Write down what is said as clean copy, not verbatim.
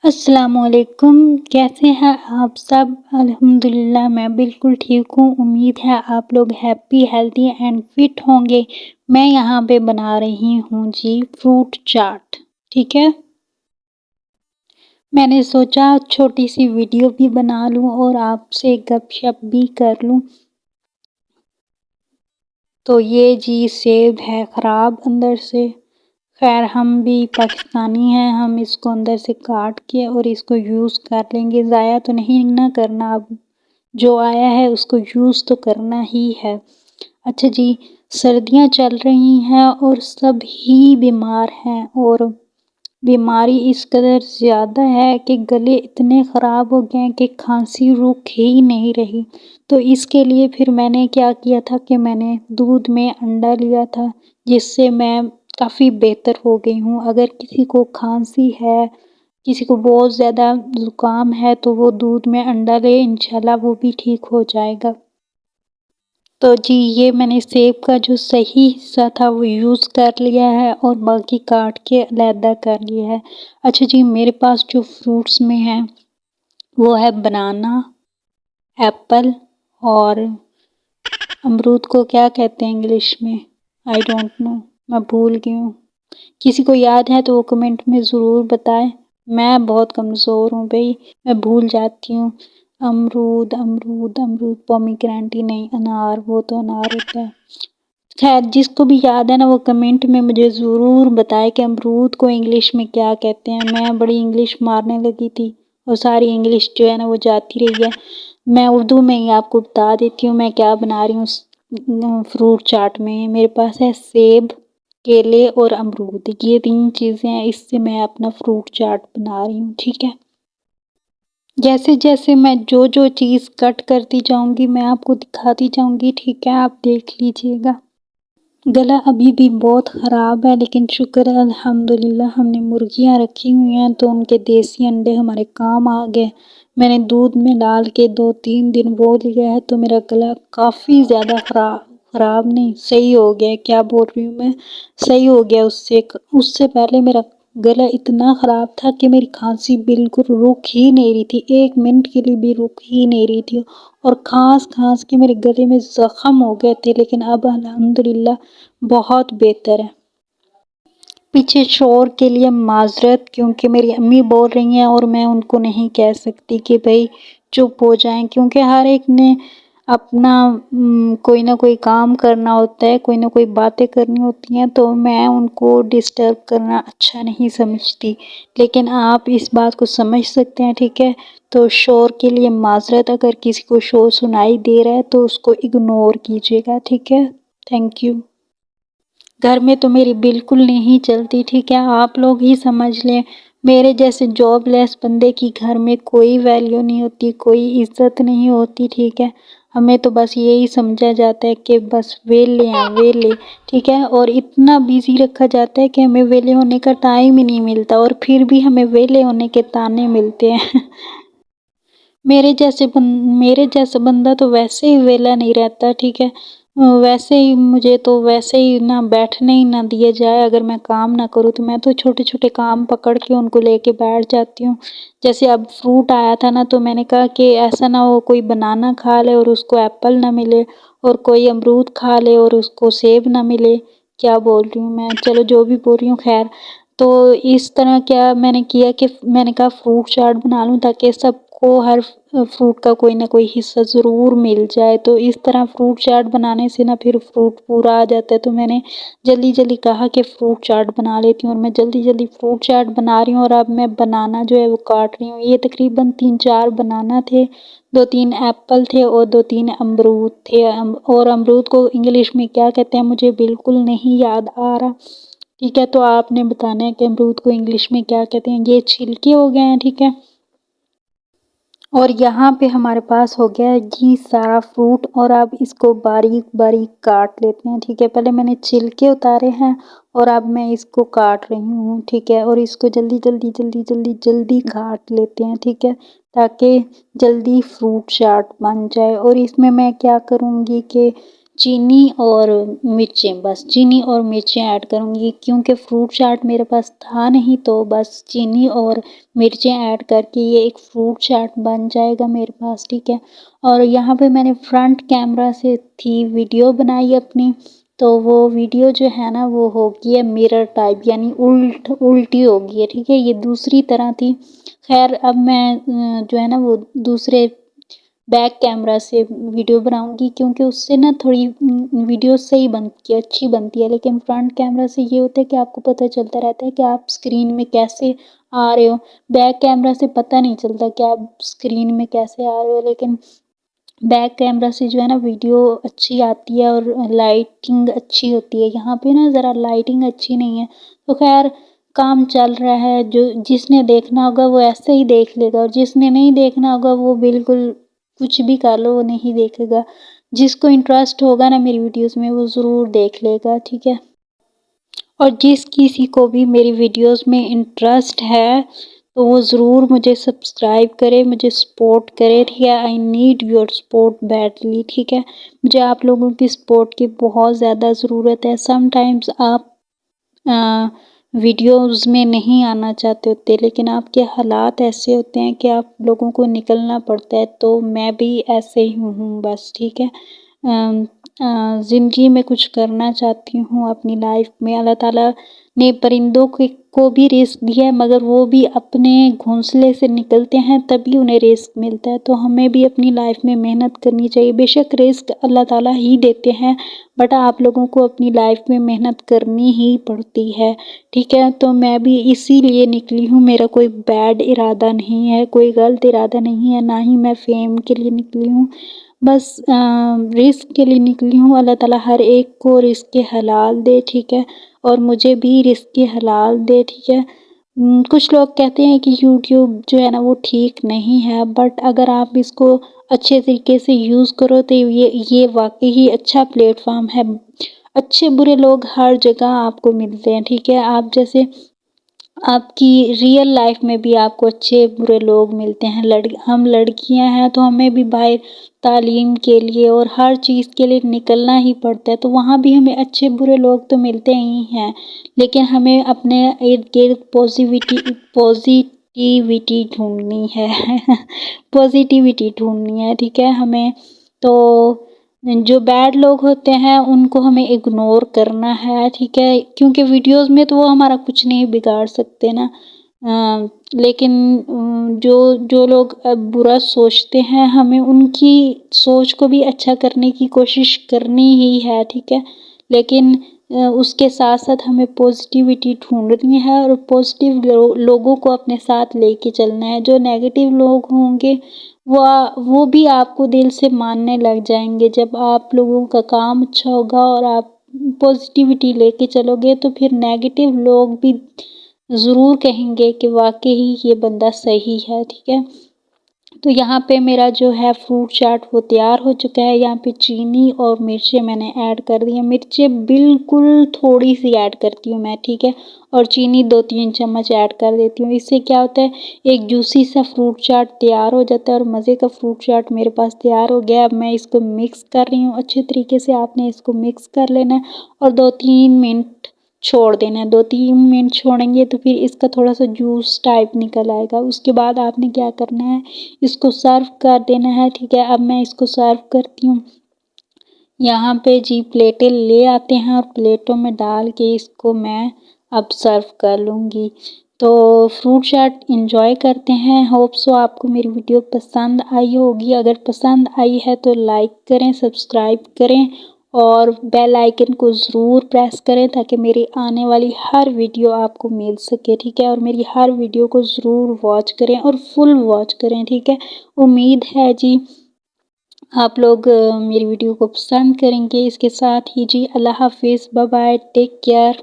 السلام علیکم، کیسے ہیں آپ سب؟ الحمدللہ میں بالکل ٹھیک ہوں۔ امید ہے آپ لوگ ہیپی، ہیلتھی اینڈ فٹ ہوں گے۔ میں یہاں پہ بنا رہی ہوں جی فروٹ چاٹ، ٹھیک ہے۔ میں نے سوچا چھوٹی سی ویڈیو بھی بنا لوں اور آپ سے گپ شپ بھی کر لوں۔ تو یہ جی سیب ہے خراب اندر سے، خیر ہم بھی پاکستانی ہیں، ہم اس کو اندر سے کاٹ کے اور اس کو یوز کر لیں گے۔ ضائع تو نہیں نہ کرنا، اب جو آیا ہے اس کو یوز تو کرنا ہی ہے۔ اچھا جی، سردیاں چل رہی ہیں اور سب ہی بیمار ہیں، اور بیماری اس قدر زیادہ ہے کہ گلے اتنے خراب ہو گئے ہیں کہ کھانسی رک ہی نہیں رہی۔ تو اس کے لیے پھر میں نے کیا کیا تھا کہ میں نے دودھ میں انڈا لیا تھا، جس سے میں کافی بہتر ہو گئی ہوں۔ اگر کسی کو کھانسی ہے، کسی کو بہت زیادہ زکام ہے تو وہ دودھ میں انڈا لے، انشاءاللہ وہ بھی ٹھیک ہو جائے گا۔ تو جی یہ میں نے سیب کا جو صحیح حصہ تھا وہ یوز کر لیا ہے اور باقی کاٹ کے علیحدہ کر لیا ہے۔ اچھا جی، میرے پاس جو فروٹس میں ہے وہ ہے بنانا، ایپل اور امرود کو کیا کہتے ہیں انگلش میں، آئی ڈونٹ نو، میں بھول گئی ہوں۔ کسی کو یاد ہے تو وہ کمنٹ میں ضرور بتائیں۔ میں بہت کمزور ہوں بھئی، میں بھول جاتی ہوں۔ امرود امرود امرود، پومیگرینٹ نہیں، انار، وہ تو انار ہوتا ہے۔ خیر جس کو بھی یاد ہے نا وہ کمنٹ میں مجھے ضرور بتائے کہ امرود کو انگلش میں کیا کہتے ہیں۔ میں بڑی انگلش مارنے لگی تھی اور ساری انگلش جو ہے نا وہ جاتی رہی ہے۔ میں اردو میں ہی آپ کو بتا دیتی ہوں میں کیا بنا رہی ہوں فروٹ چاٹ میں۔ میرے پاس ہے سیب، کیلے اور امرود، یہ 3 چیزیں ہیں، اس سے میں اپنا فروٹ چاٹ بنا رہی ہوں، ٹھیک ہے۔ جیسے جیسے میں جو چیز کٹ کرتی جاؤں گی میں آپ کو دکھاتی جاؤں گی، ٹھیک ہے، آپ دیکھ لیجئے گا۔ گلا ابھی بھی بہت خراب ہے لیکن شکر ہے الحمدللہ ہم نے مرغیاں رکھی ہوئی ہیں تو ان کے دیسی انڈے ہمارے کام آ گئے۔ میں نے دودھ میں ڈال کے 2-3 دن وہ لیا ہے تو میرا گلا کافی زیادہ خراب نہیں، صحیح ہو گیا ہے۔ کیا بول رہی ہوں میں، صحیح ہو گیا۔ اس سے پہلے میرا گلا اتنا خراب تھا کہ میری کھانسی بالکل رک ہی نہیں رہی تھی، 1 منٹ کے لیے بھی رک ہی نہیں رہی تھی، اور کھانس کے میرے گلے میں زخم ہو گئے تھے، لیکن اب الحمدللہ بہت بہتر ہے۔ پیچھے شور کے لیے معذرت، کیونکہ میری امی بول رہی ہیں اور میں ان کو نہیں کہہ سکتی کہ بھئی چپ ہو جائیں، کیونکہ ہر ایک نے اپنا کوئی نہ کوئی کام کرنا ہوتا ہے، کوئی نہ کوئی باتیں کرنی ہوتی ہیں، تو میں ان کو ڈسٹرب کرنا اچھا نہیں سمجھتی، لیکن آپ اس بات کو سمجھ سکتے ہیں، ٹھیک ہے۔ تو شور کے لیے معذرت، اگر کسی کو شور سنائی دے رہا ہے تو اس کو اگنور کیجیے گا، ٹھیک ہے، تھینک یو۔ گھر میں تو میری بالکل نہیں چلتی، ٹھیک ہے، آپ لوگ ہی سمجھ لیں، میرے جیسے جاب لیس بندے کی گھر میں کوئی ویلیو نہیں ہوتی، کوئی عزت نہیں ہوتی، ٹھیک ہے۔ ہمیں تو بس یہی سمجھا جاتا ہے کہ بس ویلے ہیں ویلے، ٹھیک ہے، اور اتنا بیزی رکھا جاتا ہے کہ ہمیں ویلے ہونے کا ٹائم ہی نہیں ملتا، اور پھر بھی ہمیں ویلے ہونے کے تانے ملتے ہیں۔ میرے جیسا بندہ تو ویسے ہی ویلا نہیں رہتا، ٹھیک ہے، ویسے ہی مجھے تو ویسے ہی نہ بیٹھنے ہی نہ دیا جائے، اگر میں کام نہ کروں تو میں تو چھوٹے چھوٹے کام پکڑ کے ان کو لے کے بیٹھ جاتی ہوں۔ جیسے اب فروٹ آیا تھا نا تو میں نے کہا کہ ایسا نہ ہو کوئی بنانا کھا لے اور اس کو ایپل نہ ملے، اور کوئی امرود کھا لے اور اس کو سیب نہ ملے۔ کیا بول رہی ہوں میں، چلو جو بھی بول رہی ہوں، خیر۔ تو اس طرح کیا میں نے کیا کہ میں نے کہا فروٹ چاٹ بنا لوں تاکہ سب کو ہر فروٹ کا کوئی نہ کوئی حصہ ضرور مل جائے، تو اس طرح فروٹ چاٹ بنانے سے نا پھر فروٹ پورا آ جاتا ہے، تو میں نے جلدی کہا کہ فروٹ چاٹ بنا لیتی ہوں، اور میں جلدی فروٹ چاٹ بنا رہی ہوں، اور اب میں بنانا جو ہے وہ کاٹ رہی ہوں۔ یہ تقریباً 3-4 بنانا تھے، 2-3 ایپل تھے اور 2-3 امرود تھے، اور امرود کو انگلش میں کیا کہتے ہیں مجھے بالکل نہیں یاد آ رہا، ٹھیک ہے، تو آپ نے بتانا ہے کہ امرود کو انگلش میں کیا کہتے ہیں۔ یہ چھلکے ہو گئے ہیں، ٹھیک ہے، اور یہاں پہ ہمارے پاس ہو گیا ہے یہ سارا فروٹ، اور اب اس کو باریک کاٹ لیتے ہیں، ٹھیک ہے۔ پہلے میں نے چھلکے اتارے ہیں اور اب میں اس کو کاٹ رہی ہوں، ٹھیک ہے، اور اس کو جلدی کاٹ لیتے ہیں، ٹھیک ہے، تاکہ جلدی فروٹ چاٹ بن جائے۔ اور اس میں کیا کروں گی کہ چینی اور مرچیں، بس چینی اور مرچیں ایڈ کروں گی کیونکہ فروٹ چاٹ میرے پاس تھا نہیں، تو بس چینی اور مرچیں ایڈ کر کے یہ ایک فروٹ چاٹ بن جائے گا میرے پاس، ٹھیک ہے۔ اور یہاں پہ میں نے فرنٹ کیمرہ سے تھی ویڈیو بنائی اپنی، تو وہ ویڈیو جو ہے نا وہ ہوگی ہے میرر ٹائپ، یعنی الٹی ہوگی ہے، ٹھیک ہے۔ یہ دوسری طرح تھی، خیر اب میں جو ہے نا وہ دوسرے بیک کیمرہ سے ویڈیو بناؤں گی کیونکہ اس سے نا تھوڑی ویڈیو صحیح بنتی ہے، اچھی بنتی ہے، لیکن فرنٹ کیمرہ سے یہ ہوتا ہے کہ آپ کو پتہ چلتا رہتا ہے کہ آپ اسکرین میں کیسے آ رہے ہو، بیک کیمرہ سے پتہ نہیں چلتا کہ آپ اسکرین میں کیسے آ رہے ہو، لیکن بیک کیمرہ سے جو ہے نا ویڈیو اچھی آتی ہے اور لائٹنگ اچھی ہوتی ہے۔ یہاں پہ نا ذرا لائٹنگ اچھی نہیں ہے، تو خیر کام چل رہا ہے، جس نے دیکھنا ہوگا وہ ایسے ہی دیکھ لے گا، اور جس نے نہیں دیکھنا ہوگا وہ بالکل کچھ بھی کر لو وہ نہیں دیکھے گا۔ جس کو انٹرسٹ ہوگا نا میری ویڈیوز میں وہ ضرور دیکھ لے گا، ٹھیک ہے۔ اور جس کسی کو بھی میری ویڈیوز میں انٹرسٹ ہے تو وہ ضرور مجھے سبسکرائب کرے، مجھے سپورٹ کرے، ٹھیک ہے۔ I need your support badly, ٹھیک ہے۔ مجھے آپ لوگوں کی سپورٹ کی بہت زیادہ ضرورت ہے۔ سم ٹائمز آپ ویڈیوز میں نہیں آنا چاہتے ہوتے، لیکن آپ کے حالات ایسے ہوتے ہیں کہ آپ لوگوں کو نکلنا پڑتا ہے، تو میں بھی ایسے ہی ہوں بس، ٹھیک ہے۔ زندگی میں کچھ کرنا چاہتی ہوں اپنی لائف میں۔ اللہ تعالیٰ نے پرندوں کو بھی رزق دیا ہے، مگر وہ بھی اپنے گھونسلے سے نکلتے ہیں تبھی انہیں رزق ملتا ہے، تو ہمیں بھی اپنی لائف میں محنت کرنی چاہیے۔ بے شک رزق اللہ تعالیٰ ہی دیتے ہیں، بٹ آپ لوگوں کو اپنی لائف میں محنت کرنی ہی پڑتی ہے، ٹھیک ہے۔ تو میں بھی اسی لیے نکلی ہوں، میرا کوئی بیڈ ارادہ نہیں ہے، کوئی غلط ارادہ نہیں ہے، نہ ہی میں فیم کے لیے نکلی ہوں، بس رزق کے لیے نکلی ہوں۔ اللہ تعالیٰ ہر ایک کو رزق کے حلال دے، ٹھیک ہے، اور مجھے بھی رزق کے حلال دے، ٹھیک ہے۔ کچھ لوگ کہتے ہیں کہ یوٹیوب جو ہے نا وہ ٹھیک نہیں ہے، بٹ اگر آپ اس کو اچھے طریقے سے یوز کرو تو یہ واقعی ہی اچھا پلیٹ فارم ہے۔ اچھے برے لوگ ہر جگہ آپ کو ملتے ہیں، ٹھیک ہے۔ آپ جیسے آپ کی ریئل لائف میں بھی آپ کو اچھے برے لوگ ملتے ہیں، ہم لڑکیاں ہیں تو ہمیں بھی باہر تعلیم کے لیے اور ہر چیز کے لیے نکلنا ہی پڑتا ہے، تو وہاں بھی ہمیں اچھے برے لوگ تو ملتے ہی ہیں، لیکن ہمیں اپنے ارد گرد پازیٹیوٹی ڈھونڈنی ہے پازیٹیوٹی ڈھونڈنی ہے، ٹھیک ہے ہمیں۔ تو جو بیڈ لوگ ہوتے ہیں ان کو ہمیں اگنور کرنا ہے، ٹھیک ہے، کیونکہ ویڈیوز میں تو وہ ہمارا کچھ نہیں بگاڑ سکتے نا، لیکن جو لوگ برا سوچتے ہیں ہمیں ان کی سوچ کو بھی اچھا کرنے کی کوشش کرنی ہی ہے، ٹھیک ہے، لیکن اس کے ساتھ ساتھ ہمیں پازیٹیوٹی ڈھونڈنی ہے اور پازیٹیو لوگوں کو اپنے ساتھ لے کے چلنا ہے۔ جو نیگیٹو لوگ ہوں گے وہ بھی آپ کو دل سے ماننے لگ جائیں گے۔ جب آپ لوگوں کا کام اچھا ہوگا اور آپ پازیٹیوٹی لے کے چلو گے تو پھر نیگیٹو لوگ بھی ضرور کہیں گے کہ واقعی یہ بندہ صحیح ہے، ٹھیک ہے۔ تو یہاں پہ میرا جو ہے فروٹ چاٹ وہ تیار ہو چکا ہے۔ یہاں پہ چینی اور مرچیں میں نے ایڈ کر دی ہیں، مرچیں بالکل تھوڑی سی ایڈ کرتی ہوں میں، ٹھیک ہے، اور چینی 2-3 چمچ ایڈ کر دیتی ہوں۔ اس سے کیا ہوتا ہے، ایک جوسی سا فروٹ چاٹ تیار ہو جاتا ہے اور مزے کا فروٹ چاٹ میرے پاس تیار ہو گیا۔ اب میں اس کو مکس کر رہی ہوں اچھے طریقے سے، آپ نے اس کو مکس کر لینا ہے اور 2-3 منٹ چھوڑ دینا ہے۔ 2-3 منٹ چھوڑیں گے تو پھر اس کا تھوڑا سا جوس ٹائپ نکل آئے گا۔ اس کے بعد آپ نے کیا کرنا ہے، اس کو سرو کر دینا ہے، ٹھیک ہے۔ اب میں اس کو سرو کرتی ہوں۔ یہاں پہ جی پلیٹیں لے آتے ہیں اور پلیٹوں میں ڈال کے اس کو میں اب سرو کر لوں گی۔ تو فروٹ چاٹ انجوائے کرتے ہیں۔ ہوپ سو آپ کو میری ویڈیو پسند آئی ہوگی۔ اگر پسند آئی ہے تو لائک کریں، سبسکرائب کریں اور بیل آئیکن کو ضرور پریس کریں تاکہ میری آنے والی ہر ویڈیو آپ کو مل سکے، ٹھیک ہے، اور میری ہر ویڈیو کو ضرور واچ کریں اور فل واچ کریں، ٹھیک ہے۔ امید ہے جی آپ لوگ میری ویڈیو کو پسند کریں گے۔ اس کے ساتھ ہی جی اللہ حافظ، بائے بائے، ٹیک کیئر۔